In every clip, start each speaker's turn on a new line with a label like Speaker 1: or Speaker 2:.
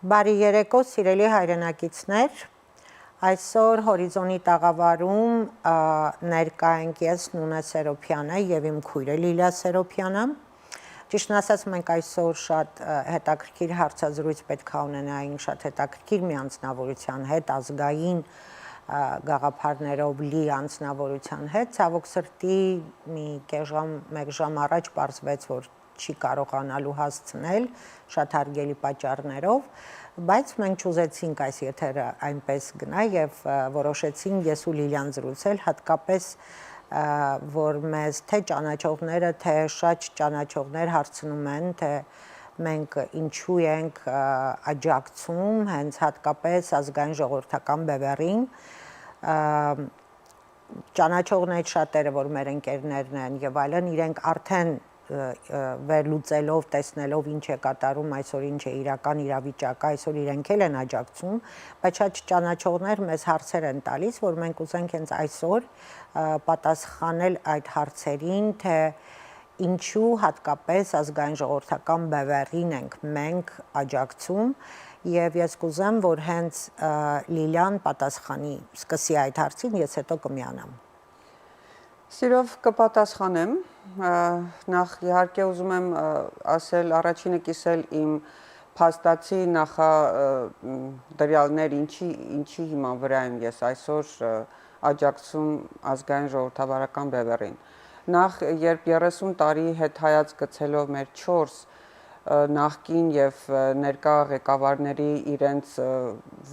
Speaker 1: Բարի երեկո, սիրելի հայրենակիցներ, այսօր հորիզոնի տաղավարում ներկա ենք ես Նունե Սերոփյանը և իմ քույրը Լիլիա Սերոփյանը։ Ճիշտն ասած, մենք այսօր շատ հետաքրքիր հարցազրույց պետք է ունենայինք շատ հետաքրքիր մի անձնավորության հետ, ազգային գաղափարներով լի անձնավորության հետ, ցավոք սրտի մի մեկ ժամ առաջ պարզվեց, որ չի կարողանալու հասցնել շատ հարգելի պատճառներով, բայց մենք չուզեցինք այս եթերը այնպես գնա և որոշեցինք ես ու Լիլիան զրուցել, հատկապես որ մեզ թե ճանաչողները, թե շատ ճանաչողներ հարցնում են, թե մենք ինչու ենք աջակցում հենց հատկապես ազգային ժողովրդական բևեռին, ճանաչողներ շատերը, որ մեր ընկերներն են և այլն, իրենք արդեն վերլուծելով, տեսնելով ինչ է կատարում այսօր, ինչ է իրական իրավիճակը, այսօր իրենք էլ են աջակցում, բայց շատ ճանաչողներ մեզ հարցեր են տալիս, որ մենք ուզենք հենց այսօր պատասխանել այդ հարցերին, թե ինչու հատկապես ազգային ժողովրդական բևեռին ենք մենք աջակցում և ես կուզեմ, որ հենց Լիլիան պատասխանի, սկսի այդ հարցին, ես հետո կմիանամ։
Speaker 2: Սիրով կպատասխանեմ, նախ իհարկե ուզում եմ ասել, առաջինը կիսել իմ փաստացի նախադրյալներ, ինչի հիման վրա եմ ես այսօր աջակցում ազգային ժողովրդավարական բևեռին։ Նախ երբ 30 տարի հետ հայաց գցելով մեր 4 նախկին և ներկա ղեկավարների իրենց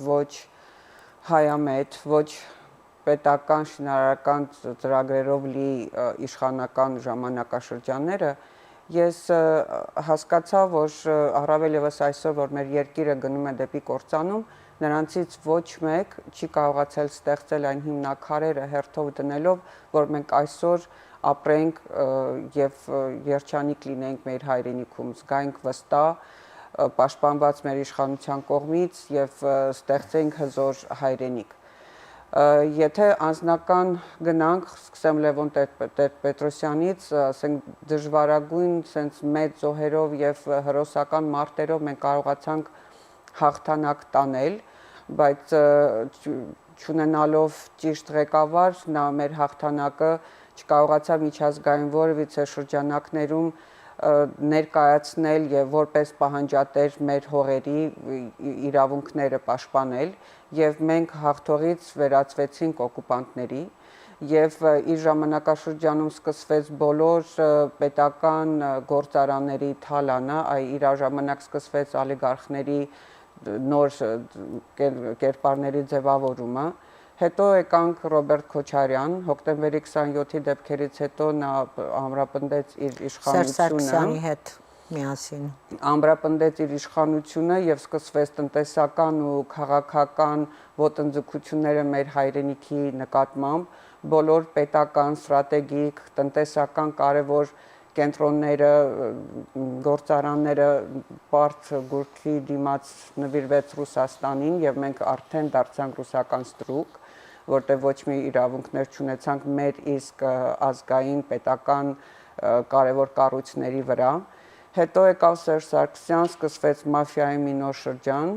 Speaker 2: ոչ հայամետ, ոչ պետական շինարարական ծրագրերով լի իշխանական ժամանակաշրջանները, ես հասկացա, որ առավել ևս այսօր, որ մեր երկիրը գնում է դեպի կործանում, նրանցից ոչ մեկ չի կարողացել ստեղծել այն հիմնաքարերը հերթով դնելով, որ մենք այսօր ապրենք և երջանիկ լինենք մեր հայրենիքում, զգայինք վստահ, պաշտպանված մեր իշխանության կողմից և ստեղծենք հզոր հայրենիք։ Եթե անձնական գնանք, սկսեմ Լևոն Տեր-Պետրոսյանից, ասենք դժվարագույն սենց մեծ զոհերով և հրոսական մարտերով մենք կարողացանք հաղթանակ տանել, բայց չունենալով ճիշտ ղեկավար, նա մեր հաղթանակը չկարողացավ միջազգային որևիցե շրջանակներում ներկայացնել և որպես պահանջատեր մեր հողերի իրավունքները պաշտպանել և մենք հաղթողից վերածվեցինք օկուպանտների և իր ժամանակաշրջանում սկսվեց բոլոր պետական գործարանների թալանը, իր ժամանակ սկսվեց օլիգարխների նոր կերպարների ձևավորումը, հետո եկանք Ռոբերտ Քոչարյան, հոկտեմբերի 27-ի դեպքերից հետո նա ամրապնդեց իր իշխանությունը և սկսվեց տնտեսական ու քաղաքական ոտնձգությունները մեր հայրենիքի նկատմամբ, բոլոր պետական, ստրատեգիկ, տնտեսական կարևոր կենտրոնները, գործարանները պարտ գուրքի դիմաց նվիրվեց Ռուսաստանին և մենք արդեն դարձանք ռուսական ստրուկ, որտեղ ոչ մի իրավունքներ չունեցանք մեր իսկ ազգային պետական կարևոր կառույցների վրա։ Հետո եկավ Սերժ Սարգսյան, սկսվեց մաֆիայի մի նոր շրջան,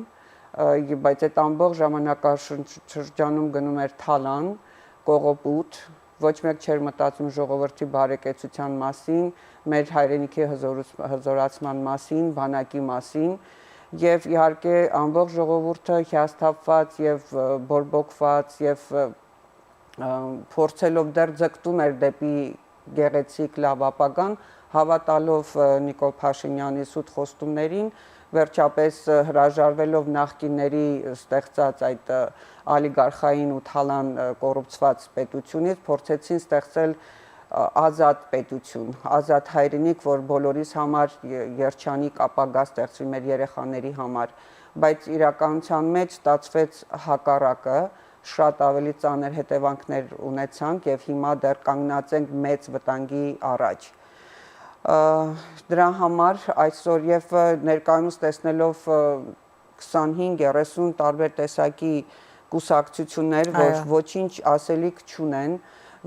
Speaker 2: բայց այդ ամբողջ ժամանակաշրջանում գնում էր թալան, կողոպուտ, ոչ մեկ չէր մտածում ժողովրդի բարեկեցության մասին, մեր հայրենիքի հզորացման մասին, բանակի մասին և իհարկե ամբողջ ժողովուրդը հիասթափված և բորբոքված և փորձելով դեռ ձգտում էր դեպի գեղեցիկ լավ ապագան, հավատալով Նիկոլ Փաշինյանի սուտ խոստումներին, վերջապես հրաժարվելով նախկինների ստեղծած այդ օլիգարխային ու թալան կոռուպցված պետությունից, փորձեցին ստեղծել ազատ պետություն, ազատ հայրենիք, որ բոլորիս համար երջանիկ ապագա ստեղծվի մեր երեխաների համար, բայց իրականության մեջ ստացվեց հակառակը, շատ ավելի ծանր հետևանքներ ունեցանք և հիմա դեռ կանգնած ենք մեծ վտանգի առաջ։ Դրա համար այսօր և ներկայումս տեսնելով 25-30 տարբեր տեսակի կուսակցություններ, որ ոչինչ ասելիք չունեն,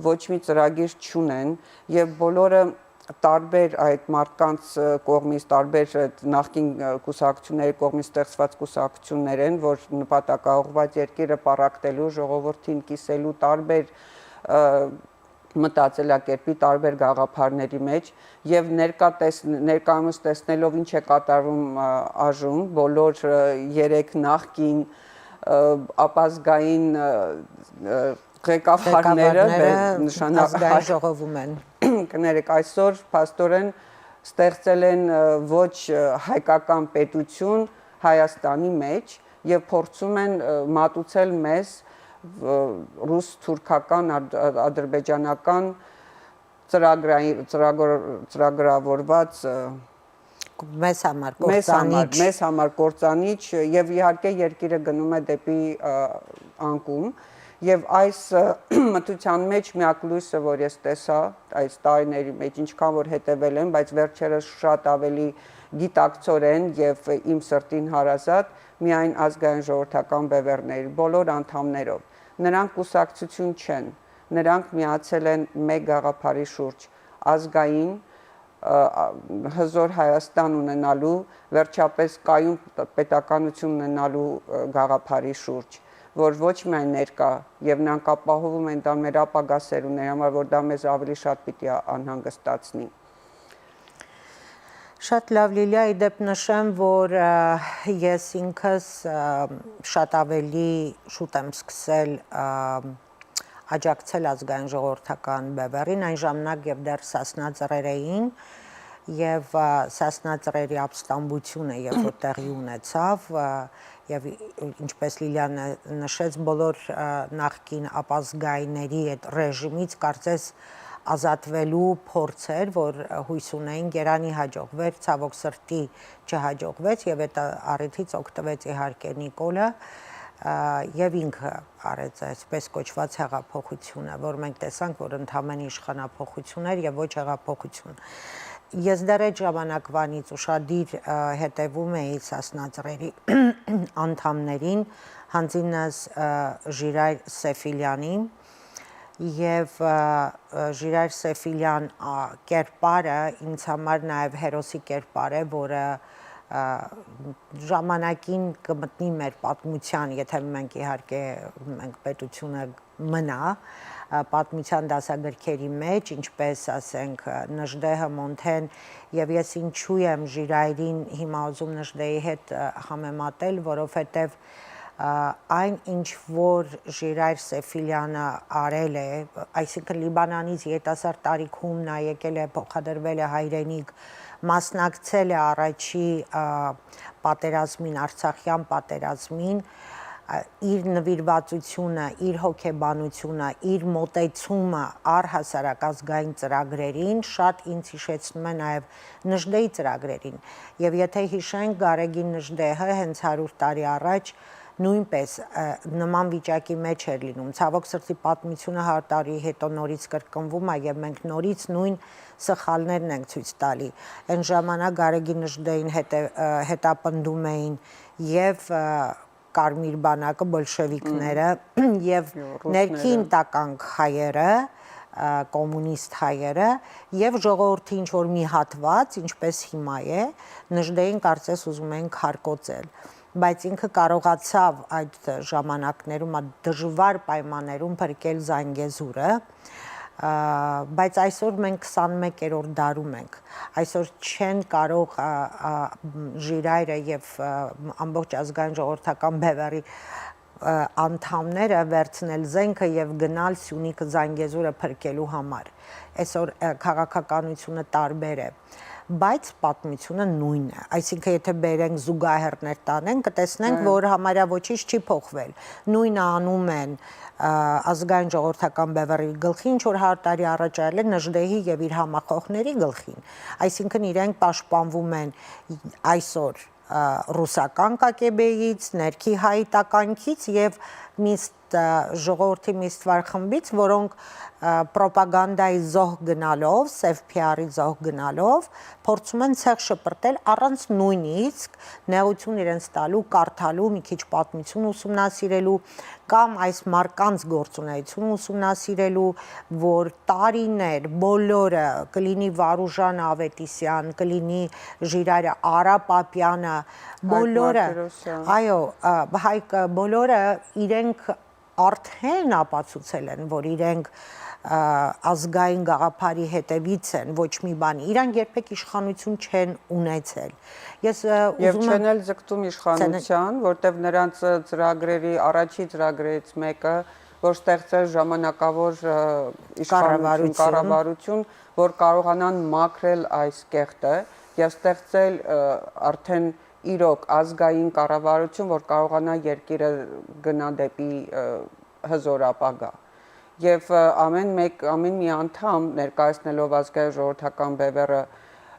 Speaker 2: ոչ մի ծրագիր չունեն և բոլորը տարբեր այդ մարդկանց կողմից տարբեր նախկին կուսակցությունների կողմից ստեղծված կուսակցություններ են, որ նպատակաուղղված երկիրը պառակտելու, ժողովրդին կիսելու տարբեր մտածելակերպի տարբեր գաղափարների մեջ եւ ներկայումս տեսնելով ինչ է կատարվում այժմ բոլոր երեք նախկին ապազգային ղեկավարները
Speaker 1: նշանակային ժողովում են
Speaker 2: կներեք այսօր փաստորեն ստեղծել են ոչ հայկական պետություն Հայաստանի մեջ եւ փորձում են մատուցել մեզ ռուս-թուրքական, ադրբեջանական ծրագրավորված մեզ համար կործանիչ եւ իհարկե երկիրը գնում է դեպի անկում եւ այս մտության մեջ միակ լույսը որ ես տեսա այս տարիների մեջ ինչքան որ հետեւել եմ բայց վերջերս շատ ավելի գիտակցորեն եւ իմ սրտին հարազատ միայն ազգային ժողովրդական բևեռների բոլոր անդամներով նրանք կուսակցություն չեն նրանք միացել են մեկ գաղափարի շուրջ ազգային հզոր Հայաստան ունենալու վերջապես կայուն պետականություն ունենալու գաղափարի շուրջ որ ոչ միայն ներկա եւ նրանք ապահովում են դա մեր ապագա սերունդների համար որ դա մեզ ավելի շատ պիտի անհանգստացնի
Speaker 1: Շատ լավ Լիլիա, իդեպ նշեմ, որ ես ինքս շատ ավելի շուտ եմ սկսել աջակցել ազգային ժողովրդական բևեռին, այն ժամանակ եւ դեռ Սասնա ծռեր էին եւ Սասնա ծռերի ապստամբությունը երբ որ տեղի ունեցավ եւ ինչպես Լիլիան նշեց, բոլոր նախկին ապազգայինների այդ ռեժիմից կարծես ազատվելու փորձեր, որ հույս ունեին Գերանի հաջողվեր, ցավոք սրտի չհաջողվեց եւ այդ առիթից օգտվեց իհարկե Նիկոլը եւ ինքը արեց այսպես կոչված հեղափոխությունը, որ մենք տեսանք, որ ընդհանրեն իշխանափոխություն էր եւ ոչ հեղափոխություն։ Ես դեռ այդ ժամանակվանից ուշադիր հետևում էի Սասնա-ծռերի անդամներին, հանձինս Ժիրայր Սեֆիլյանին եւ Ժիրայր Սեֆիլյան կերպարը ինձ համար նաեւ հերոսի կերպար է, որը ժամանակին կմտնի մեր պատմության, եթե մենք իհարկե մենք պետությունը մնա պատմության դասագրքերի մեջ, ինչպես ասենք Նժդեհը, Մոնթեն եւ ես ինչու եմ Ժիրայրին հիմա ուզում Նժդեի հետ համեմատել, որովհետեւ այն ինչ որ Ժիրայր Սեֆիլյանը արել է, այսինքն Լիբանանից երիտասարդ տարիքում նա եկել է, փոխադրվել է հայրենիք, մասնակցել է առաջի պատերազմին, Արցախյան պատերազմին, իր նվիրվածությունը, իր հոգեբանությունը, իր մոտեցումը առհասարակ ազգային ծրագրերին շատ ինձ հիշեցնում է նաև Նժդեի ծրագրերին եւ եթե հիշենք Գարեգին Նժդեհը հենց 100 տարի առաջ նույնպես նման վիճակի մեջ էր լինում ցավոք սրտի պատմությունը 100 տարի հետո նորից կրկնվում է եւ մենք նորից նույն սխալներն ենք ցույց տալի այն ժամանակ Գարեգին Նժդեին հետապնդում էին եւ Կարմիր բանակը, բոլշևիկները եւ ներքին տականք հայերը, կոմունիստ հայերը եւ ժողովրդի ինչ որ մի հատված, ինչպես հիմա է, Նժդեին կարծես ուզում են քարկոծել, բայց ինքը կարողացավ այդ ժամանակներում դժվար պայմաններում փրկել Զանգեզուրը, բայց այսօր մենք 21-րդ դարում ենք այսօր չեն կարող Ժիրայրը եւ ամբողջ ազգային ժողովրդական բևեռի անդամները վերցնել զենքը եւ գնալ Սյունիքը Զանգեզուրը փրկելու համար այսօր քաղաքականությունը տարբեր է բայց պատմությունը նույնն է այսինքն եթե բերենք զուգահեռներ տանենք կտեսնենք որ համարյա ոչինչ չի փոխվել նույնը անում են ազգային ժողովրդական բևեռի գլխին ինչ որ 100 տարի առաջ արել են Նժդեհի եւ իր համախոհների գլխին այսինքն իրենք պաշտպանվում են այսօր ռուսական ԿԳԲ-ից, ներքի հայ տականքից եւ մի ժողովրդի մի ստվար խմբից, որոնք պրոպագանդայի զոհ գնալով, սև PR-ի զոհ գնալով փորձում են ցեղ շպրտել առանց նույնիսկ նեղություն իրենց տալու, կարդալու, մի քիչ պատմություն ուսումնասիրելու կամ այս մարկանց գործունեություն ուսումնասիրելու, որ տարիներ բոլորը կլինի Վարուժան Ավետիսյան, կլինի Ժիրայր Արապապյանը, բոլորը, այո, Հայկ բոլորը իրենք արդեն ապացուցել են, որ իրենք ազգային գաղափարի հետևից են, ոչ մի բանի, իրանք երբեք իշխանություն չեն ունեցել։ Ես
Speaker 2: Եվ չեն էլ ձգտում իշխանության, որտեղ նրանց ծրագրերի առաջի ծրագրերից մեկը, որ ստեղծել ժամանակավոր իշխանություն, կառավարություն, որ կարողանան մաքրել այս կեղտը եւ ստեղծել արդեն իրոք ազգային կառավարություն, որ կարողանա երկիրը գնա դեպի հզոր ապագա։ Եվ ամեն մի անդամ ներկայացնելով ազգային ժողովրդական բևեռը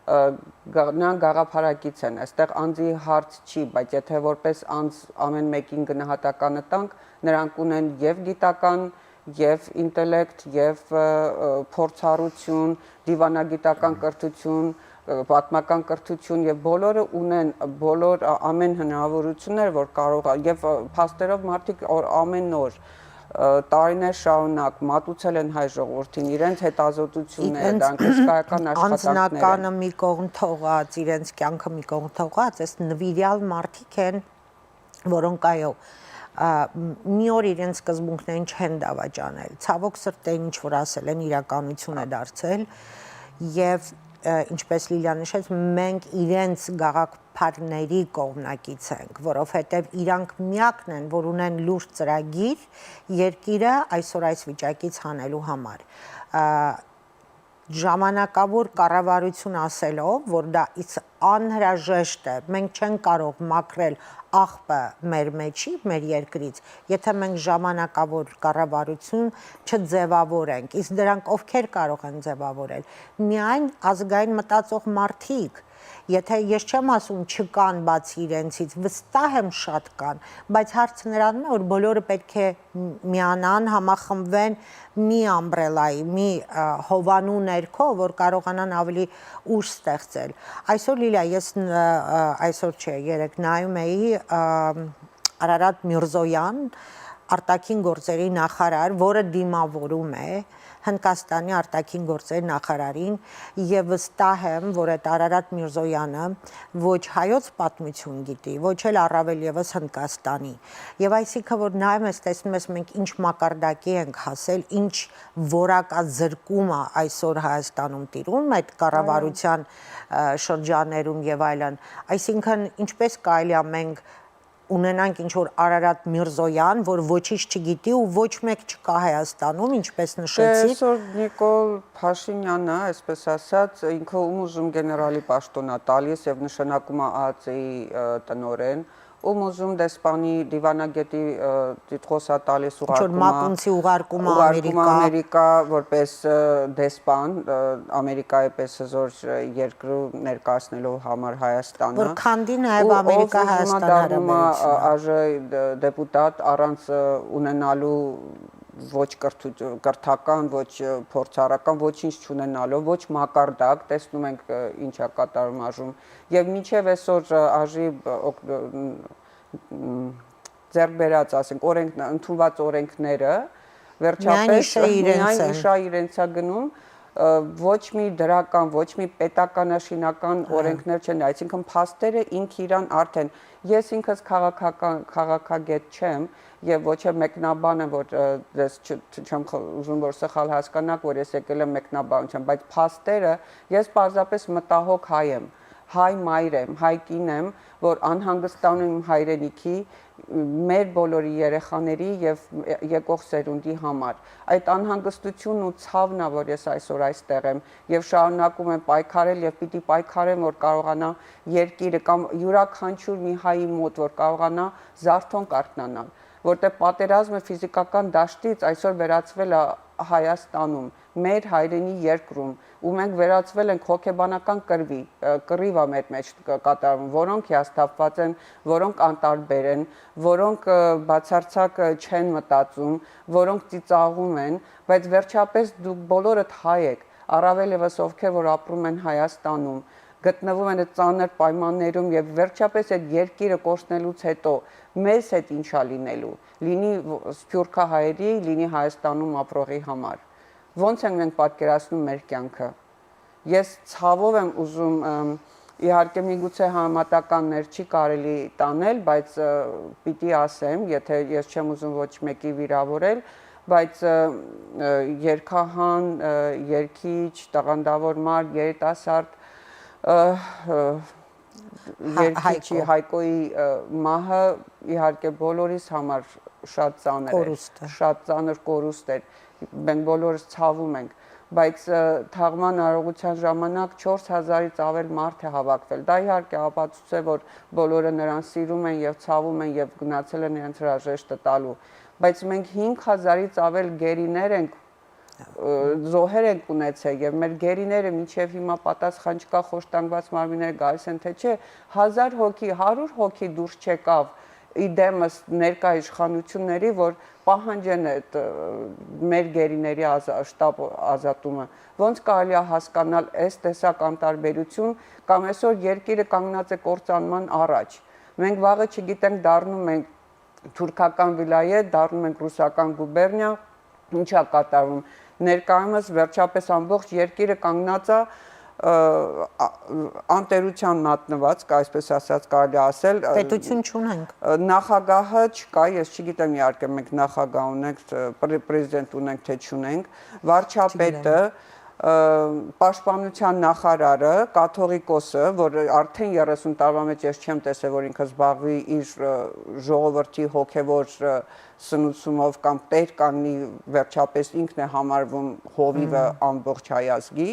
Speaker 2: նրանք գաղափարակից են, այստեղ անձի հարց չի, բայց եթե որպես անձ ամեն մեկին գնահատականը տանք, նրանք ունեն եւ գիտական, եւ ինտելեկտ, եւ փորձառություն, դիվանագիտական կրթություն, պատմական կրթություն եւ բոլորը ունեն ամեն հնարավորություններ, որ կարող եւ փաստերով մարդիկ ամեն օր տարիներ շարունակ մատուցել են հայ ժողովրդին իրենց հետազոտությունները, դրանք հսկայական աշխատանքներ են։
Speaker 1: Անձնականը մի կողմ թողած, իրենց կյանքը մի կողմ թողած, այս նվիրյալ մարդիկ են, որոնք այո, մի օր իրենց սկզբունքներին չեն դավաճանել։ Ցավոք սրտի ինչ որ ասել են, իրականություն է դարձել եւ ինչպես Լիլիան նշեց, մենք իրենց գաղափարների կողմնակից ենք, որովհետև իրանք միակն են, որ ունեն լուրջ ծրագիր երկիրը այսօր այս վիճակից հանելու համար։ Ժամանակավոր կառավարություն ասելով, որ դա անհրաժեշտ է, մենք չենք կարող մաքրել աղբը մեր մեջի, մեր երկրից, եթե մենք ժամանակավոր կառավարություն չձևավորենք, իսկ դրանք ովքեր կարող են ձևավորել, միայն ազգային մտածող մարդիկ, եթե ես չեմ ասում չկան բացի իրենցից, վստահ եմ շատ կան, բայց հարցը նրանում է, որ բոլորը պետք է միանան, համախմբվեն մի ամբրելայի, մի հովանու ներքո, որ կարողանան ավելի ուժ ստեղծել։ Այսօր Լիլիա, ես այսօր չէ, երեկ նայում էի Արարատ Միրզոյան, արտաքին գործերի նախարար, որը դիմավորում է Հնդկաստանի արտաքին գործերի նախարարին եւ վստահ եմ, որ այդ Արարատ Միրզոյանը ոչ հայոց պատմություն գիտի, ոչ էլ առավել եւս Հնդկաստանի։ Եվ այսինքն որ նայում ես, տեսնում ես մենք ինչ մակարդակի ենք հասել, ինչ որակազրկում է այսօր Հայաստանում տիրում այդ կառավարության շրջաներում եւ այլն։ Այսինքն ինչպես կարելի է մենք ունենանք ինչ որ Արարատ Միրզոյան, որ ոչինչ չգիտի ու ոչ մեկ չկա Հայաստանում, ինչպես նշեցի։
Speaker 2: Այսօր Նիկոլ Փաշինյանը, այսպես ասած, ինքը ում ուզում գեներալի պաշտոն է տալիս եւ նշանակում է ԱԱԾ-ի տնօրեն, ում ուզում դեսպանի դիվանագետի տիտղոս է տալիս
Speaker 1: ուղարկում
Speaker 2: Ամերիկա որպես դեսպան, Ամերիկայի պես հզոր երկրում ներկայացնելու համար Հայաստանը,
Speaker 1: որ քանդի նաեւ Ամերիկա Հայաստան
Speaker 2: հարաբերությունները, դեպուտատ առանց ունենալու ոչ կրթական, ոչ փորձառական, ոչինչ չունենալով, ոչ մակարդակ, տեսնում ենք ինչա կատարում այժմ, եւ մինչեւ այսօր այժի ձեռք բերած, ասենք, ընդունված օրենքները վերջապես միայն իշա իրենց է գնում, ոչ մի դրական, ոչ մի պետականաշինական օրենքներ չեն, այսինքն փաստերը ինք իրան արդեն ես ինքս քաղաքագետ չեմ եւ ոչ է մեկնաբան եմ, որ ես չեմ ուզում որ սխալ հասկանաք, որ ես եկել եմ մեկնաբանության, բայց փաստերը ես պարզապես մտահոգ հայ եմ, հայ մայր եմ, հայ կին եմ, որ անհանգստանում եմ հայրենիքի մեր բոլորի երեխաների եւ եկող սերունդի համար։ Այդ անհանգստությունն ու ցավն է, որ ես այսօր այստեղ եմ եւ շարունակում եմ պայքարել եւ պիտի պայքարեմ, որ կարողանա երկիրը կամ յուրաքանչյուր մի հայի մոտ որ կարողանա զարթոնք արթնանալ, որտեղ պատերազմը ֆիզիկական դաշտից այսօր վերածվել է Հայաստանում, մեր հայրենի երկրում, ու մենք վերածվել ենք հոգեբանական կռիվա մեր մեջ կատարվում, որոնք հիասթափված են, որոնք անտարբեր են, որոնք բացարձակ չեն մտածում, որոնք ծիծաղում են, բայց վերջապես դուք բոլորդ հայ եք, առավել ևս ովքեր որ ապրում են Հայաստանում, գտնվում են այդ ծանր պայմաններում եւ վերջապես այդ երկիրը կորցնելուց հետո մեզ հետ ինչա լինելու, լինի սփյուռքահայերի, լինի Հայաստանում ապրողի համար։ Ոնց ենք մենք պատկերացնում մեր կյանքը։ Ես ցավով եմ ուզում իհարկե միգուցե համատականներ չի կարելի տանել, բայց պիտի ասեմ, եթե ես չեմ ուզում ոչ մեկի վիրավորել, բայց երգահան, երգիչ, տաղանդավոր մարդ, երիտասարդ երկիչի Հայկոյի մահը իհարկե բոլորիս համար շատ ծանր կորուստ էր, մենք բոլորս ցավում ենք, բայց թաղման արարողության ժամանակ 4000-ից ավել մարդ է հավաքվել, դա իհարկե ապացույց է, որ բոլորը նրան սիրում են եւ ցավում են եւ գնացել են իրենց հրաժեշտը տալու, բայց մենք 5000-ից ավել գերիներ ենք զոհեր ենք ունեցել եւ մեր գերիները մինչեւ հիմա պատասխան չկա խոշտանգված մարմիններ գալիս են թե չէ 1000 հոգի 100 հոգի դուրս չեկավ իդեմս ներկա իշխանությունների որ պահանջեն այդ մեր գերիների շտապ ազատումը ոնց կարելի է հասկանալ այս տեսակ անտարբերություն կամ այսօր երկիրը կանգնած է կործանման առաջ մենք վաղը չգիտենք դառնում ենք թուրքական վիլայետ դառնում ենք ռուսական գուբերնիա ինչա կատարվում ներկայումս վերջապես ամբողջ երկիրը կանգնած է անտերության մատնված, այսպես ասած կարելի ասել,
Speaker 1: պետություն չունենք։
Speaker 2: Նախագահը չկա, ես չգիտեմ իհարկե մենք նախագահ ունենք, պրեզիդենտ ունենք, թե չունենք, վարչապետը, պաշտպանության նախարարը, կաթողիկոսը, որ արդեն 30 տարվա մեջ ես չեմ տեսել, որ ինքը զբաղվի իր ժողովրդի հոգևոր սնուցումով կամ տեր կանգնի վերջապես ինքն է համարվում հովիվը ամբողջ հայազգի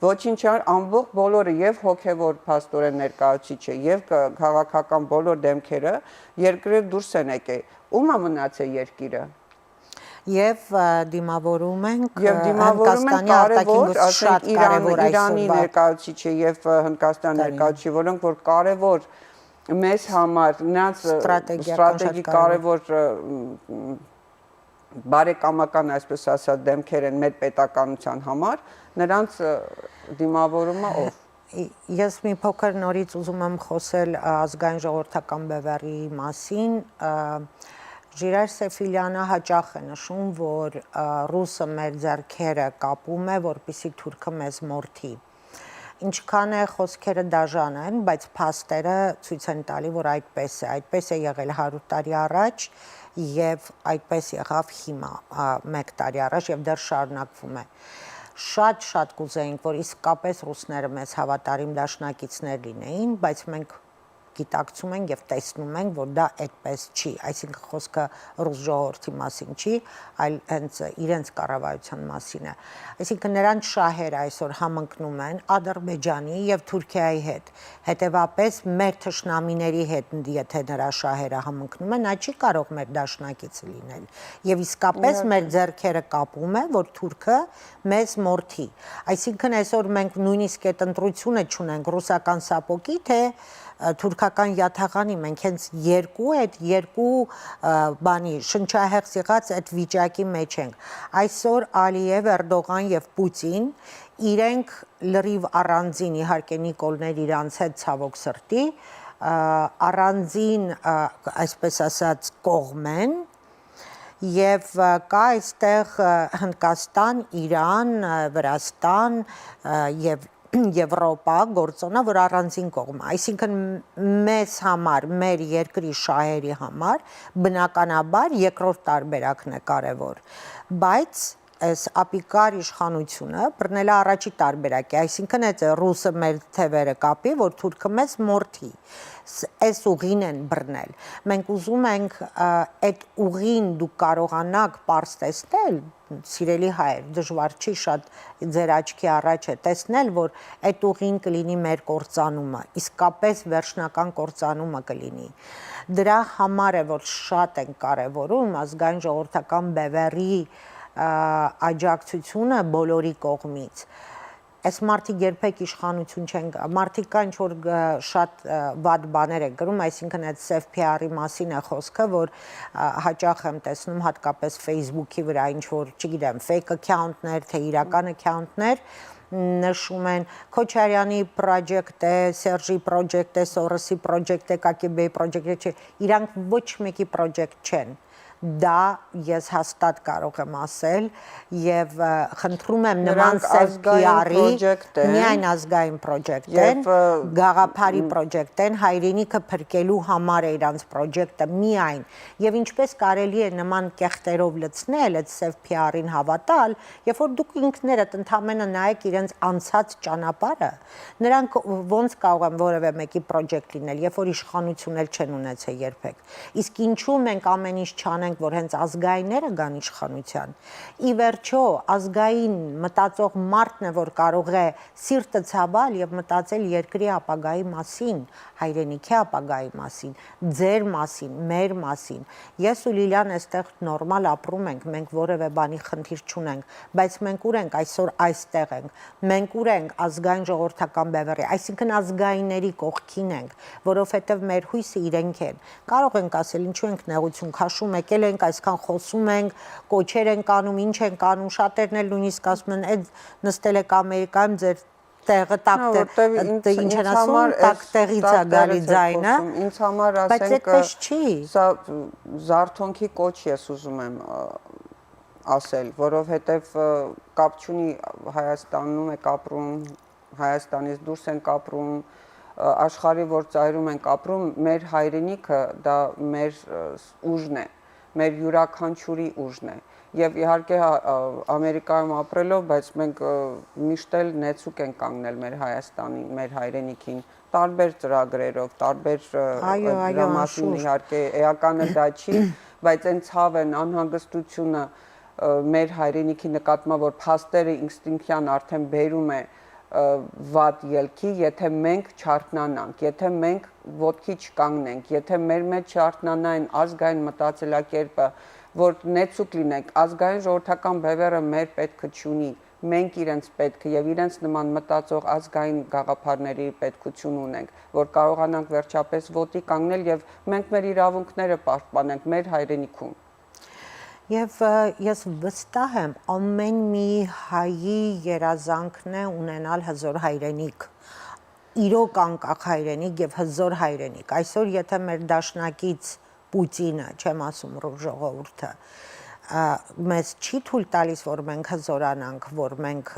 Speaker 2: ոչինչ ամբողջ բոլորը եւ հոգեվոր փաստորեն ներկայացիչը եւ քաղաքական բոլոր դեմքերը երկրը դուրս են եկել ում է մնացել երկիրը
Speaker 1: եւ դիմավորում ենք
Speaker 2: Հնդկաստանի կարևոր ասենք Իրանի ներկայացիչը եւ Հնդկաստանի ներկայացիչը որոնք որ կարևոր մեզ համար նրանց ստրատեգիկ կարևոր բարեկամական այսպես ասած դեմքեր են մեր պետականության համար նրանց դիմավորումը ով
Speaker 1: Ես մի փոքր նորից ուզում եմ խոսել ազգային ժողովրդական բևեռի մասին Ժիրայր Սեֆիլյանը հաճախ է նշում որ ռուսը մեր ձեռքերը կապում է որպեսզի թուրքը մեզ մորթի Ինչքան է խոսքերը դաժան են, բայց փաստերը ցույց են տալի, որ այդպես է եղել 100 տարի առաջ եւ այդպես եղավ հիմա 1 տարի առաջ եւ դեռ շարունակվում է։ Շատ կուզեինք, որ իսկապես ռուսները մեզ հավատարիմ դաշնակիցներ լինեին, բայց մենք գիտակցում ենք եւ տեսնում ենք, որ դա այդպես չի, այսինքն խոսքը ռուս ժողովրդի մասին չի, այլ հենց իրենց կառավարության մասին է։ Այսինքն նրանց շահերը այսօր համընկնում են Ադրբեջանի եւ Թուրքիայի հետ։ Հետևաբար մեր թշնամիների հետ, եթե նրա շահերը համընկնում են, նա չի կարող մեր դաշնակիցը լինել։ Եվ իսկապես մեր ձեռքերը կապում է, որ Թուրքը մեզ մորթի։ Այսինքն այսօր մենք նույնիսկ այդ ընտրությունը չունենք ռուսական սապոկի, թե թուրքական յաթաղանի մենք հենց երկու բանի շնչահեղձ եղած այդ վիճակի մեջ ենք այսօր Ալիև, Էրդողան եւ Պուտին իրենք լրիվ առանձին իհարկե Նիկոլներ իրանց հետ ցավոք սրտի առանձին այսպես ասած կողմ են եւ կա այստեղ Հնդկաստան, Իրան, Վրաստան եւ Եվրոպա գործոնը, որ առանձին կողմ է, այսինքն մեզ համար, մեր երկրի շահերի համար բնականաբար երկրորդ տարբերակն է կարևոր, բայց այս ապիկար իշխանությունը բռնել է առաջի տարբերակի, այսինքն այդ ռուսը մեր թևերը կապի, որ թուրքը մեզ մորթի, այս ուղին են բռնել, մենք ուզում ենք այդ ուղին դուք կարողանաք պարզ տեսնել, սիրելի հայր, դժվար չի շատ ձեր աչքի առաջ է տեսնել, որ այդ ուղին կլինի մեր կործանումը, իսկապես վերջնական կործանումը կլինի։ Դրա համար է, որ շատ են կարևորում ազգային ժողովրդական բևեռի աջակցությունը բոլորի կողմից։ Այս մարդիկ երբեք իշխանություն չեն մարդիկ կան ինչ որ շատ վատ բաներ են գրում, այսինքն այդ self PR-ի մասին է խոսքը, որ հաճախ եմ տեսնում հատկապես Facebook-ի վրա ինչ որ, չգիտեմ, fake account-ներ, թե իրական account-ներ նշում են Քոչարյանի project է, Սերժի project է, Սորոսի project է, KGB project է, իրանք ոչ մեկի project չեն։ Դա ես հաստատ կարող եմ ասել եւ խնդրում եմ նման self-PR-ի միայն ազգային project են, գաղափարի project են, հայրենիքը փրկելու համար է իրանց project-ը միայն եւ ինչպես կարելի է նման կեղտերով լցնել այդ self-PR-ին հավատալ, երբ որ դուք ինքներդ ընդամենը նայեք իրենց անցած ճանապարհը, նրանք ոնց կարող են որևէ մեկի project լինել, երբ որ իշխանություն էլ չեն ունեցել երբեք։ Իսկ ինչու մենք ամեն ինչ չանենք որ հենց ազգայինները գան իշխանության։ Ի վերջո ազգային մտածող մարդն է, որ կարող է սիրտը ցավալ եւ մտածել երկրի ապագայի մասին, հայրենիքի ապագայի մասին, ձեր մասին, մեր մասին։ Ես ու Լիլիան այստեղ նորմալ ապրում ենք, մենք որևէ բանի խնդիր չունենք, բայց մենք ուր ենք այսօր այստեղ ենք։ Մենք ուր ենք ազգային ժողովրդական բևեռի, այսինքն ազգայինների կողքին ենք, որովհետեւ մեր հույսը իրենք են։ Կարող ենք ասել, ինչու ենք նեղություն քաշում, եկել ենք այսքան խոսում ենք, կոչեր ենք անում, ինչ ենք անում, շատերն էլ նույնիսկ ասում են, այդ նստել եք Ամերիկայում ձեր տեղը տակ ինչ են ասում, տակ տեղից է գալի ձայնը,
Speaker 2: ինձ համար ասենք սա զարթոնքի կոչ ես ուզում եմ ասել, որովհետև կապ չունի Հայաստանում եք ապրում, Հայաստանից դուրս ենք ապրում, աշխարհի որ ծայրում ենք ապրում, մեր հայրենիքը դա մեր ուժն է, մեր յուրաքանչյուրի ուժն է։ Եվ իհարկե Ամերիկայում ապրելով, բայց մենք միշտ էլ նեցուկ ենք կանգնել մեր Հայաստանին, մեր հայրենիքին, տարբեր ծրագրերով, տարբեր դրա մասին իհարկե էականը դա չի, բայց այն ցավն, անհանգստությունը մեր հայրենիքի նկատմամբ, որ փաստերը ինստինկտիան արդեն բերում է վատ ելքի, եթե մենք չարթնանանք, եթե մենք ոտքի չկանգնենք, եթե մեր մեջ չարթնանա այն ազգային մտածելակերպը, որ նեցուկ լինենք, ազգային ժողովրդական բևեռը մեր պետքը չունի, մենք իրենց պետքը եւ իրենց նման մտածող ազգային գաղափարների պետքություն ունենք, որ կարողանանք վերջապես ոտի կանգնել եւ մենք մեր իրավունքները պաշտպանենք մեր հայրենիքում։
Speaker 1: Եվ ես վստահ եմ ամեն մի հայի երազանքն է ունենալ հզոր հայրենիք, իրոք անկախ հայրենիք եւ հզոր հայրենիք։ Այսօր եթե մեր դաշնակից Պուտինը, չեմ ասում ժողովուրդը, մեզ չի թույլ տալիս, որ մենք հզորանանք, որ մենք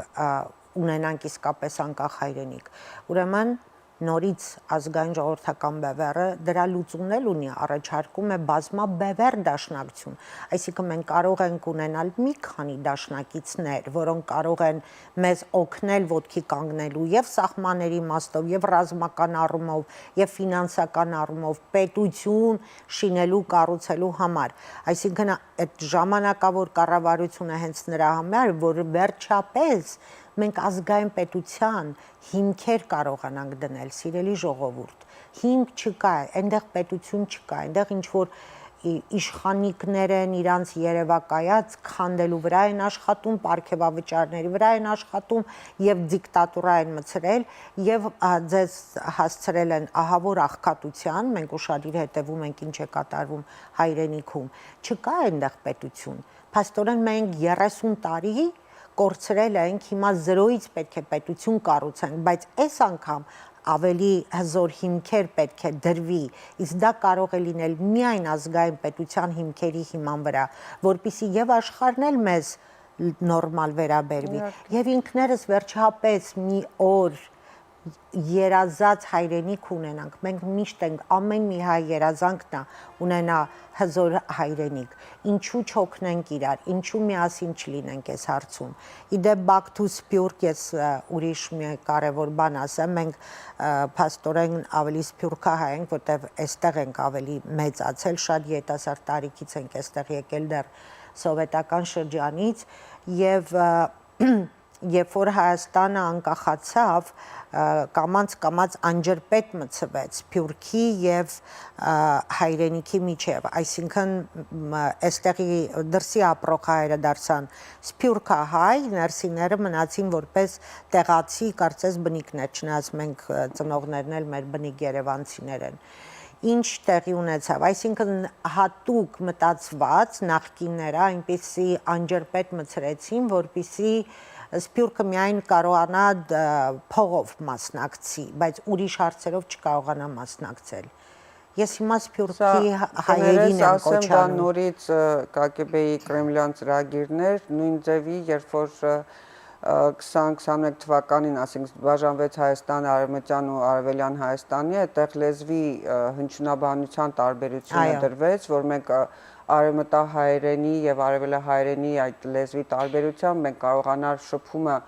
Speaker 1: ունենանք իսկապես անկախ հայրենիք, ուրեմն նորից ազգային ժողովրդական բևեռը դրա լուծումն ունի, առաջարկում է բազմաբևեռ դաշնակցություն, այսինքն մենք կարող ենք ունենալ մի քանի դաշնակիցներ, որոնք կարող են մեզ օգնել ոտքի կանգնելու եւ սահմանների իմաստով, եւ ռազմական առումով, եւ ֆինանսական առումով պետություն շինելու, կառուցելու համար, այսինքն այդ ժամանակավոր կառավարությունը հենց նրա համար, որ վերջապես մենք ազգային պետության հիմքեր կարողանանք դնել, սիրելի ժողովուրդ, հիմք չկա, այնտեղ պետություն չկա, այնտեղ ինչ որ իշխանիկներ են իրանց երևակայած քանդելու վրա են աշխատում, պարգևավճարների վրա են աշխատում եւ դիկտատուրա են մցրել եւ ձեզ հասցրել են ահավոր աղքատության, մենք ուշադիր հետևում ենք ինչ է կատարվում հայրենիքում, չկա այնտեղ պետություն, փաստորեն մենք 30 տարի կորցրել ենք, հիմա 0-ից պետք է պետություն կառուցենք, բայց այս անգամ ավելի հզոր հիմքեր պետք է դրվի, իսկ դա կարող է լինել միայն ազգային պետության հիմքերի հիման վրա, որպեսզի եւ աշխարհն էլ մեզ նորմալ վերաբերվի, եւ ինքներս վերջապես մի օր երազած հայրենիք ունենանք, մենք միշտ ենք, ամեն մի հայ երազանքն է ունենա հզոր հայրենիք, ինչու չօգնենք իրար, ինչու միասին չլինենք այս հարցում, իդեպ back to Սփյուռք ես ուրիշ մի կարևոր բան ասեմ, մենք փաստորեն ավելի սփյուռքահայ ենք, որտեղ այստեղ ենք ավելի մեծացել, շատ երիտասարդ տարիքից ենք այստեղ եկել դեռ սովետական շրջանից եւ երբ որ Հայաստանը անկախացավ, կամած անջրպետ մցվեց Սփյուռքի եւ հայրենիքի միջև, այսինքն այստեղի դրսի ապրող հայերը դարձան սփյուռքահայ, ներսիները մնացին որպես տեղացի, կարծես բնիկներ, չնայած մենք ծնողներն էլ մեր բնիկ երևանցիներ են։ Ինչ տեղի ունեցավ, այսինքն հատուկ մտածված նախկինները այնպիսի անջրպետ մցրեցին, որպիսի Սփյուռքը միայն կարողանա փողով մասնակցի, բայց ուրիշ հարցերով չկարողանա մասնակցել։ Ես հիմա Սփյուռքի հայերին եմ կոչանում։
Speaker 2: Դա նորից ԿԳԲ-ի կրեմլյան ծրագիրներ, նույն ձևի, երբ որ 2021 թվականին, ասենք բաժանվեց Հայաստանը արևմտյան ու արևելյան Հայաստանի, այդտեղ լեզվի հնչյունաբանության տարբերությունը դրվեց, որ մենք արևմտահայերենի եւ արևելահայերենի այդ լեզվի տարբերությամբ մենք կարողանար շփումը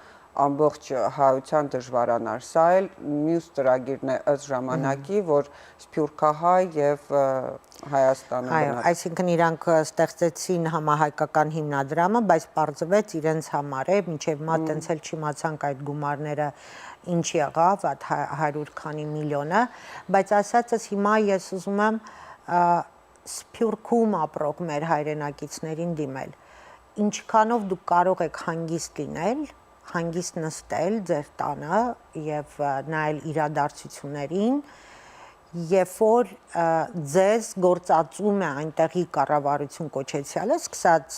Speaker 2: ամբողջ հայության դժվարանար։ Սա էլ մյուս ծրագիրն է ըստ ժամանակի, որ Սփյուռքահայ եւ Հայաստանը
Speaker 1: Այո, այսինքն իրանք ստեղծեցին համահայկական հիմնադրամը, բայց պարզվեց իրենց համար է, մինչև մա տենց էլ չիմացանք այդ գումարները ինչ եղավ, այդ 100 քանի միլիոնը, բայց ասածս հիմա ես ուզում եմ Սփյուռքում ապրող մեր հայրենակիցներին դիմել։ Ինչքանով դուք կարող եք հանգիստ լինել, հանգիստ նստել ձեր տանը եւ նայել իրադարձություններին, երբ որ ձեզ գործածում է այնտեղի կառավարություն կոչեցյալը, սկսած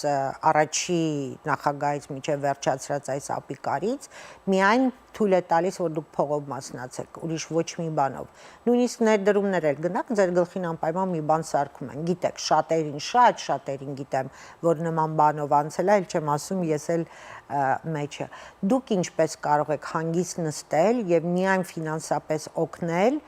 Speaker 1: առաջի նախագահից մինչև վերջացրած այս ապիկարից, միայն թույլ է տալիս, որ դուք փողով մասնակցեք, ուրիշ ոչ մի բանով։ Նույնիսկ ներդրումներ էլ գնաք, ձեր գլխին անպայման մի բան սարքում են։ Գիտեք, շատերին գիտեմ, որ նման բանով անցել է, այլ չեմ ասում, ես էլ մեջը։ Դուք ինչպես կարող եք հանգիստ նստել եւ միայն ֆինանսապես օգնել,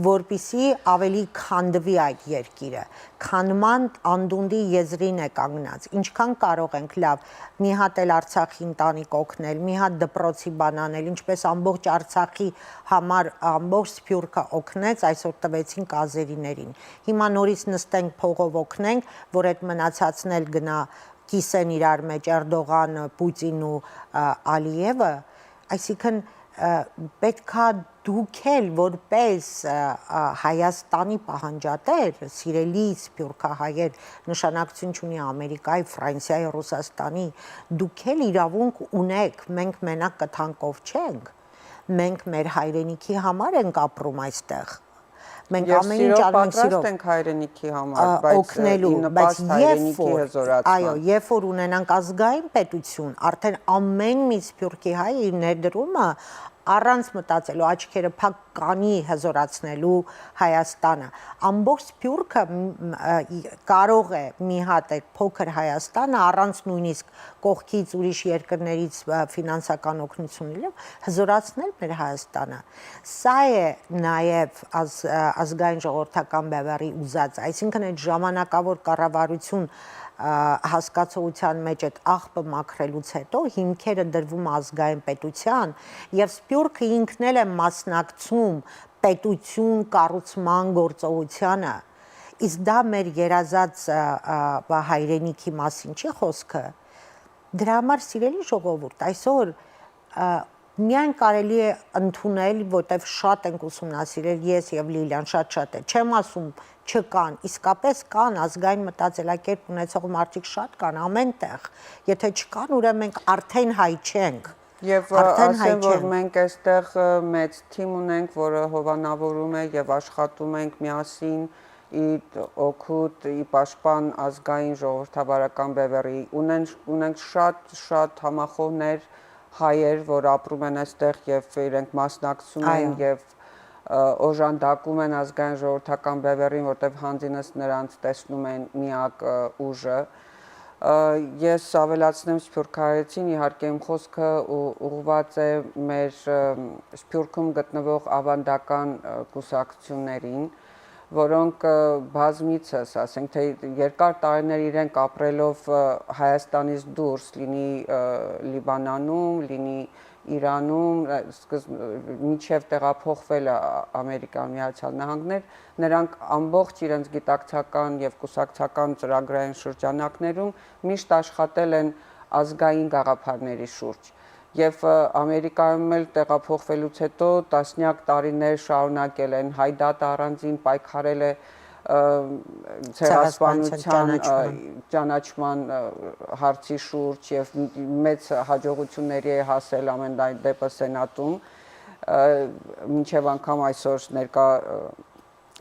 Speaker 1: որպիսի ավելի քանդվի այդ երկիրը, քանման անդունդի եզրին է կանգնած, ինչքան կարող ենք լավ, մի հատ էլ Արցախի ընտանիք օգնել, մի հատ դպրոցի բան անել, ինչպես ամբողջ Արցախի համար ամբողջ Սփյուռքը օգնեց, այսօր տվեցինք ազերիներին։ Հիմա նորից նստենք փողով օգնենք, որ այդ մնացածն էլ գնա կիսեն իրար մեջ Էրդողանը, Պուտինն ու Ալիևը, այսինքն պետքա դուք էլ որպես Հայաստանի պահանջատեր, սիրելի սփյուռքահայեր, նշանակություն չունի Ամերիկայի, Ֆրանսիայի, Ռուսաստանի, դուք էլ իրավունք ունեք, մենք մենակ կթանկով չենք, մենք մեր հայրենիքի համար ենք ապրում այստեղ։ Մենք ամեն ինչ անում
Speaker 2: սիրով ենք հայրենիքի համար, բայց
Speaker 1: այո, երբ որ ունենանք ազգային պետություն, արդեն ամեն մի սփյուռքի հայ իր ներդրումը առանց մտածելու աչքերը փակ կանի հզորացնելու Հայաստանը։ Ամբողջ Սփյուռքը կարող է մի հատ այդ փոքր Հայաստանը առանց նույնիսկ կողքից ուրիշ երկրներից ֆինանսական օգնություն լինելով հզորացնել մեր Հայաստանը։ Սա է նաև ազգային ժողովրդական բևեռի ուզած, այսինքն այդ ժամանակավոր կառավարություն հասկացողության մեջ այդ աղբը մաքրելուց հետո հիմքերը դրվում ազգային պետության եւ Սփյուռքը ինքն էլ է մասնակցում պետություն կառուցման գործողությանը, իսկ դա մեր երազած հայրենիքի մասին չի խոսքը։ Դրա համար սիրելի ժողովուրդ, այսօր միայն կարելի է ընդունել, որտեվ շատ ենք ուսումնասիրել ես եւ Լիլիան, շատ է, չեմ ասում չկան, իսկապես կան ազգային մտածելակերպ ունեցող մարդիկ շատ կան ամենտեղ, եթե չկան, ուրեմն մենք արդեն հայ չենք։
Speaker 2: Եվ ասեմ, որ մենք այստեղ մեծ թիմ ունենք, որը հովանավորում է եւ աշխատում ենք միասին ի օգուտ ի պաշտպան ազգային ժողովրդավարական բևեռի, ունենք շատ համախոհներ հայեր, որ ապրում են այստեղ եւ իրենք մասնակցում են եւ օժանդակում են ազգային ժողովրդական բևեռին, որտեղ հանձինս նրանց տեսնում են միակ ուժը։ Ես ավելացնեմ սփյուռքահայերին, իհարկե իմ խոսքը ուղղված է մեր Սփյուռքում գտնվող ավանդական կուսակցություններին, որոնք բազմիցս, ասենք թե երկար տարիներ իրենք ապրելով Հայաստանից դուրս, լինի Լիբանանում, լինի Իրանում, մինչև տեղափոխվել Ամերիկան Միացյալ Նահանգներ, նրանք ամբողջ իրենց գիտակցական եւ կուսակցական ծրագրային շրջանակներում միշտ աշխատել են ազգային գաղափարների շուրջ։ Եվ Ամերիկայում էլ տեղափոխվելուց հետո տասնյակ տարիներ շարունակել են հայ դատը առանձին պայքարել է ցեղասպանության ճանաչման հարցի շուրջ եւ մեծ հաջողությունների է հասել ամեն դեպս սենատում մինչև անգամ այսօր ներկա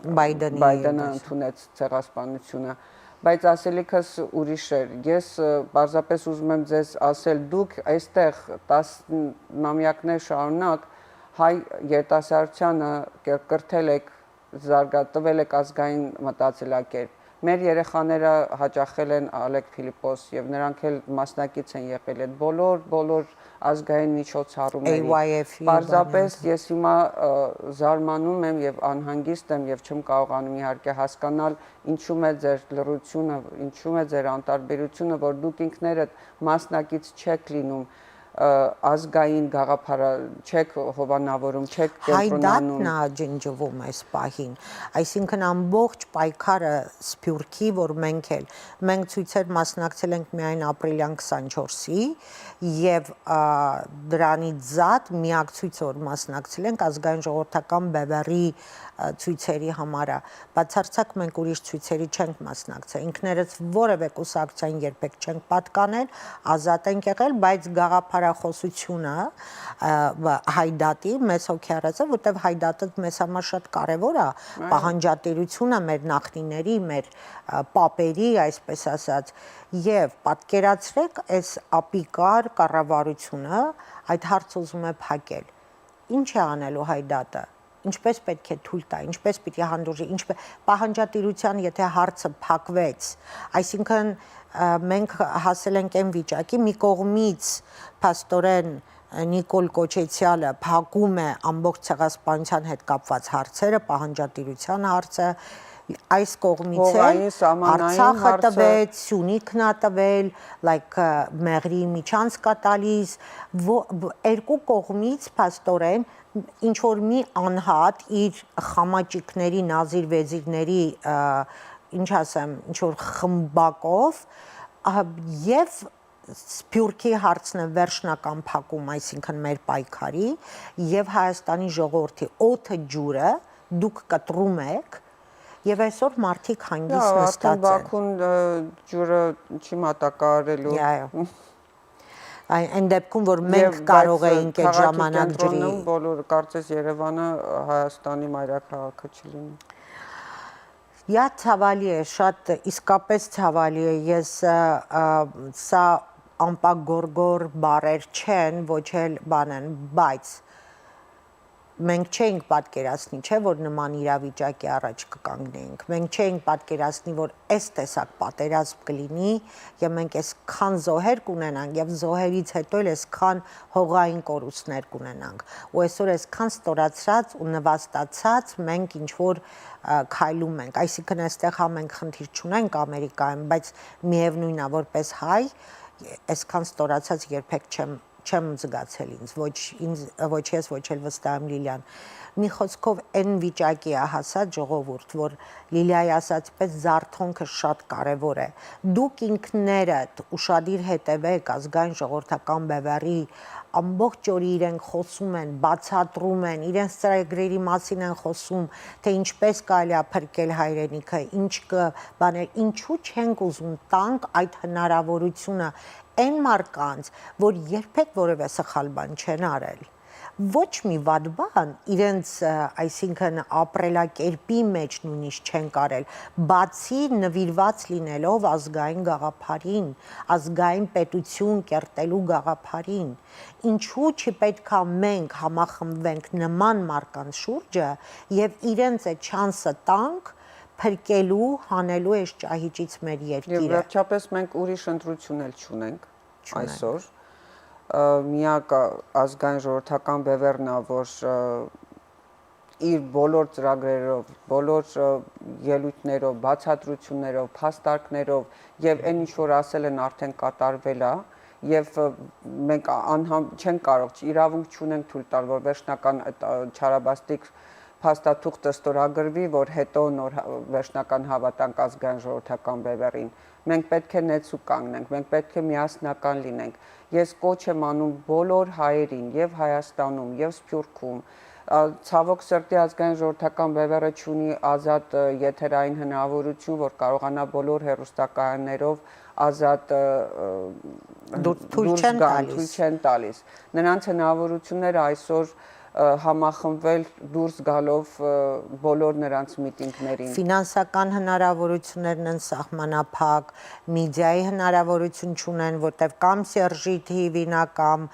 Speaker 2: Բայդենը ընդունեց ցեղասպանությունը բայց ասելիքս ուրիշ էր ես բարձրապես ուզում եմ ձեզ ասել դուք այստեղ 10 նամյակներ շարունակ հայ երիտասարդությանը կրթել եք զարգացվել եք ազգային մտածելակերպ մեր երեխաները հաճախել են Ալեկ Ֆիլիպոս եւ նրանք էլ մասնակից են եղել այդ բոլոր ազգային միջոցառումների բարձրապես ես հիմա զարմանում եմ եւ անհանգիստ եմ եւ չեմ կարողանում իհարկե հասկանալ ինչու է ձեր լռությունը ինչու է ձեր անտարբերությունը որ դուք ինքներդ մասնակից չեք լինում ազգային գաղափարը չեք հովանավորում, չեք կենտրոնանում։
Speaker 1: Հայդատն է ջնջվում այս պահին, այսինքն ամբողջ պայքարը Սփյուռքի, որ մենք ցույցեր մասնակցել ենք միայն ապրիլյան 24-ի եւ դրանից զատ միակ ցույցը որ մասնակցել ենք ազգային ժողովրդական բևեռի ցույցերի համարա, բացարձակ մենք ուրիշ ցույցերի չենք մասնակցել, ինքներս որևէ կուսակցության երբեք չենք պատկանել, ազատ ենք եղել, բայց գաղափարախոսությունը հայդատի մեծ հոգեարածը, որտեղ հայդատը մեզ համար շատ կարևոր է, պահանջատիրությունը մեր նախնիների, մեր պապերի, այսպես ասած, եւ պատկերացրեք այս ապիկար կառավարությունը այդ հարցը ուզում է փակել։ Ինչ է անելու հայդատը։ Ինչպես պետք է թույլ տա, ինչպես պիտի հանդուրժի, ինչպես պահանջատիրության եթե հարցը փակվեց, այսինքն մենք հասել ենք այն վիճակի մի կողմից փաստորեն Նիկոլ Կոչեցյալը փակում է ամբողջ ցեղասպանության հետ կապված հարցերը, պահանջատիրության հարցը, այս կողմից էլ Արցախը տվեց, Սյունիքն է տվել, Մեղրի միջանցք է տալիս, երկու կողմից փաստորեն ինչ որ մի անհատ իր խամաճիկների, նազիր վեզիրների, ինչ ասեմ, ինչ որ խմբակով եւ Սփյուռքի հարցն է վերջնական փակում, այսինքն մեր պայքարի եւ Հայաստանի ժողովրդի օդը ջուրը դուք կտրում եք եւ այսօր մարդիկ հանգիստ նստած են։
Speaker 2: Բաքուն ջուրը չի մատակարարելու։
Speaker 1: Այն դեպքում որ մենք կարող էինք այդ ժամանակ ջրի
Speaker 2: բոլոր կարծես Երևանը Հայաստանի մայրաքաղաքը չլինի։
Speaker 1: Յա ցավալի է, շատ իսկապես ցավալի է, ես սա ամպագորգոր բարեր չեն, ոչ էլ բան են, բայց մենք չենք պատկերացնի, չէ, որ նման իրավիճակի առաջ կկանգնենք, մենք չենք պատկերացնի, որ այս տեսակ պատերազմ կլինի եւ մենք այսքան զոհեր կունենանք եւ զոհերից հետո էլ այսքան հողային կորուստներ կունենանք ու այսօր այսքան ստորացած ու նվաստացած մենք ինչ որ քայլում ենք, այսինքն այստեղ հա մենք խնդիր չունենք Ամերիկայում, բայց միևնույնն է, որպես հայ այսքան ստորացած երբեք չեմ զգացել ինձ, ոչ ես, ոչ էլ վստահ եմ Լիլիան։ Մի խոսքով այն վիճակի է հասած ժողովուրդ, որ Լիլիայի ասած պես զարթոնքը շատ կարևոր է։ Դուք ինքներդ ուշադիր հետևեք ազգային ժողովրդական բևեռի ամբողջ օրը իրենք խոսում են, բացատրում են, իրենց ծրագրերի մասին են խոսում, թե ինչպես կարելի է փրկել հայրենիքը, բաներ, ինչու չենք ուզում տանք այդ հնարավորությունը այն մարդկանց, որ երբեք որևէ սխալ բան չեն արել, ոչ մի վատ բան իրենց, այսինքն ապրելակերպի մեջ նույնիսկ չեն կարել, բացի նվիրված լինելով ազգային գաղափարին, ազգային պետություն կերտելու գաղափարին, ինչու չպետք է մենք համախմբվենք նման մարդկանց շուրջը եւ իրենց այդ չանսը տանք փրկելու, հանելու այս ճահիճից մեր երկիրը։
Speaker 2: Եվ վերջապես մենք ուրիշ ընտրություն էլ չունենք այսօր։ Միակ ազգային ժողովրդական բևեռն է, որ իր բոլոր ծրագրերով, բոլոր ելույթներով, բացատրություններով, փաստարկներով եւ այն ինչ որ ասել են արդեն կատարվել է եւ մենք չենք կարող, իրավունք չունենք թույլ տալ, որ վերջնական չարաբաստիկ փաստաթուղթը ստորագրվի, որ հետո նոր վերջնական հավատանք ազգային ժողովրդական բևեռին։ Մենք պետք է նեցու կանգնենք, մենք պետք է միասնական լինենք։ Ես կոչ եմ անում բոլոր հայերին եւ Հայաստանում եւ Սփյուռքում, ցավոք սրտի ազգային ժողովրդական բևեռը ունի ազատ եթերային հնարավորություն, որ կարողանա բոլոր հեռուստակայաններով ազատ
Speaker 1: Թույլ չեն տալիս։
Speaker 2: Նրանց հնարավորությունները այսօր համախմբվել դուրս գալով բոլոր նրանց միտինգներին։
Speaker 1: Ֆինանսական հնարավորություններն են սահմանափակ, մեդիայի հնարավորություն չունեն, որտեվ կամ Սերժի Թիվինա կամ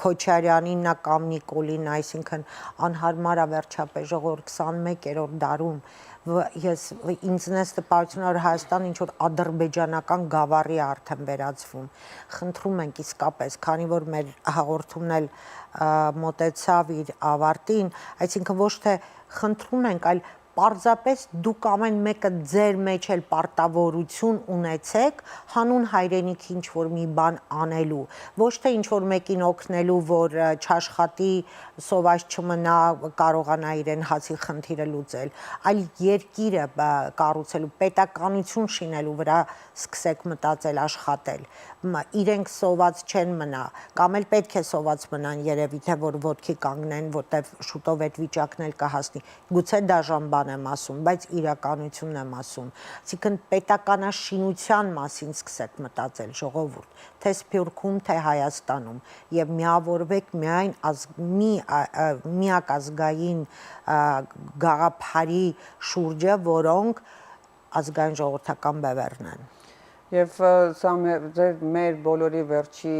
Speaker 1: Քոչարյանինն է կամ Նիկոլին, այսինքն անհարմար է վերջապես ժողովուրդ 21-րդ դարում ես ինձնես տպավորություն որ Հայաստան ինչ որ ադրբեջանական գավառի արդեն վերածվում։ Խնդրում ենք իսկապես, քանի որ մեր հաղորդումն էլ մոտեցավ իր ավարտին, այսինքն ոչ թե խնդրում ենք, այլ պարզապես դուք ամեն մեկը ձեր մեջ էլ պարտավորություն ունեցեք հանուն հայրենիքի ինչ որ մի բան անելու, ոչ թե ինչ որ մեկին օգնելու, որ չաշխատի, սոված չմնա, կարողանա իրեն հացի խնդիրը լուծել, այլ երկիրը կառուցելու, պետականություն շինելու վրա սկսեք մտածել, աշխատել։ Իրենք սոված չեն մնա, կամ էլ պետք է սոված մնան երևի թե որ ոտքի կանգնեն, որտեվ շուտով այդ վիճակն էլ կհասնի։ Գուցե դաժան բան եմ ասում, բայց իրականությունն եմ ասում։ Այսինքն պետականաշինության մասին սկսեք մտածել ժողովուրդ, թե Սփյուռքում, թե Հայաստանում եւ միավորվեք միայն միակ ազգային գաղափարի շուրջը, որոնք ազգային ժողովրդական բևեռն են։
Speaker 2: Եվ սա մեր բոլորի վերջի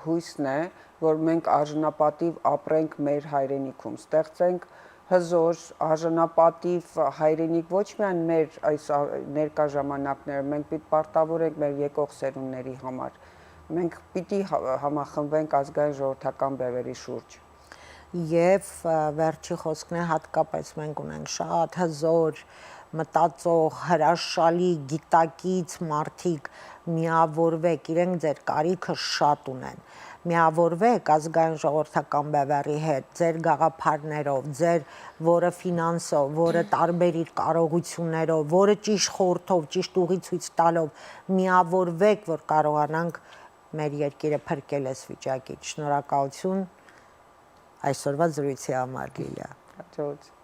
Speaker 2: հույսն է, որ մենք արժանապատիվ ապրենք մեր հայրենիքում, ստեղծենք հզոր, արժանապատիվ հայրենիք ոչ միայն մեր այս ներկա ժամանակները, մենք պիտի պարտավորենք մեր եկող սերունդների համար, մենք պիտի համախմբենք ազգային ժողովրդական բևերի շուրջ։
Speaker 1: Եվ վերջի խոսքն է հատկապես մենք ունենք շատ հզոր մտածող, հրաշալի, գիտակից մարդիկ, միավորվեք, իրենք ձեր կարիքը շատ ունեն, միավորվեք ազգային ժողովրդական բևեռի հետ, ձեր գաղափարներով, ձեր որը ֆինանսով, որը տարբեր իր կարողություններով, որը ճիշտ խորհրդով, ճիշտ ուղի ցույց տալով, միավորվեք, որ կարողանանք մեր երկիրը փրկել այս վիճակից։ Շնորհակալություն այսօրվա զրույցի համար, Լիլիա։
Speaker 2: Հաջողություն։